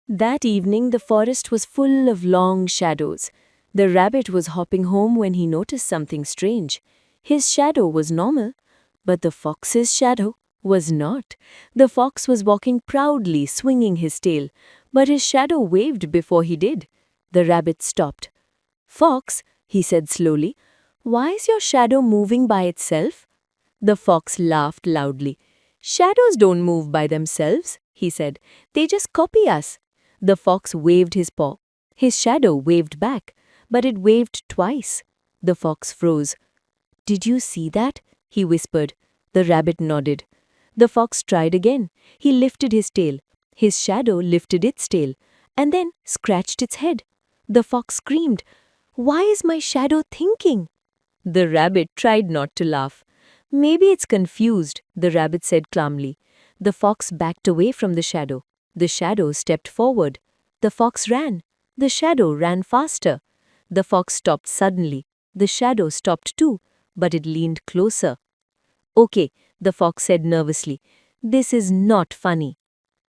That evening, the forest was full of long shadows. The rabbit was hopping home when he noticed something strange. His shadow was normal, but the fox's shadow was not. The fox was walking proudly, swinging his tail, but his shadow waved before he did. The rabbit stopped. "Fox," he said slowly, "why is your shadow moving by itself?" The fox laughed loudly. "Shadows don't move by themselves," he said. "They just copy us." The fox waved his paw. His shadow waved back, but it waved twice. The fox froze. "Did you see that?" he whispered. The rabbit nodded. The fox tried again. He lifted his tail. His shadow lifted its tail, and then scratched its head. The fox screamed, "Why is my shadow thinking?" The rabbit tried not to laugh. "Maybe it's confused," the rabbit said calmly. The fox backed away from the shadow. The shadow stepped forward. The fox ran. The shadow ran faster. The fox stopped suddenly. The shadow stopped too, but it leaned closer. "Okay," the fox said nervously. "This is not funny."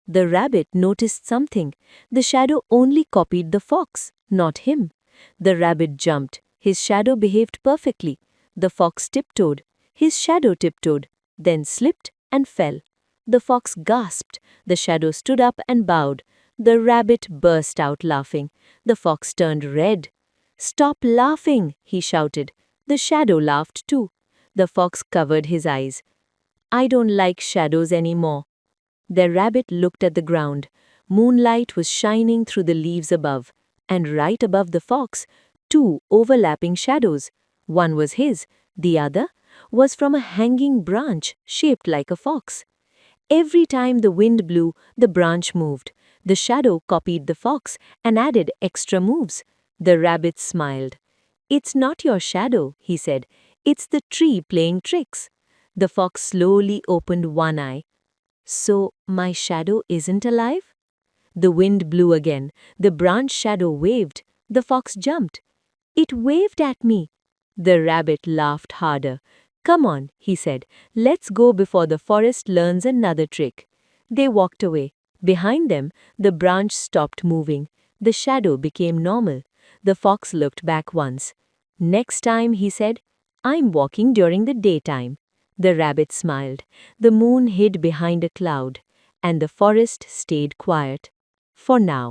The rabbit noticed something. The shadow only copied the fox, not him. The rabbit jumped. His shadow behaved perfectly. The fox tiptoed. His shadow tiptoed, then slipped and fell. The fox gasped. The shadow stood up and bowed. The rabbit burst out laughing. The fox turned red. "Stop laughing," he shouted. The shadow laughed too. The fox covered his eyes. "I don't like shadows anymore." The rabbit looked at the ground. Moonlight was shining through the leaves above, and right above the fox, two overlapping shadows. One was his, the other was from a hanging branch shaped like a fox. Every time the wind blew, the branch moved. The shadow copied the fox and added extra moves. The rabbit smiled. "It's not your shadow," he said. "It's the tree playing tricks." The fox slowly opened one eye. "So, my shadow isn't alive?" The wind blew again. The branch shadow waved. The fox jumped. "It waved at me." The rabbit laughed harder. "Come on," he said. "Let's go before the forest learns another trick." They walked away. Behind them, the branch stopped moving. The shadow became normal. The fox looked back once. "Next time," he said, "I'm walking during the daytime." The rabbit smiled. The moon hid behind a cloud, and the forest stayed quiet. For now.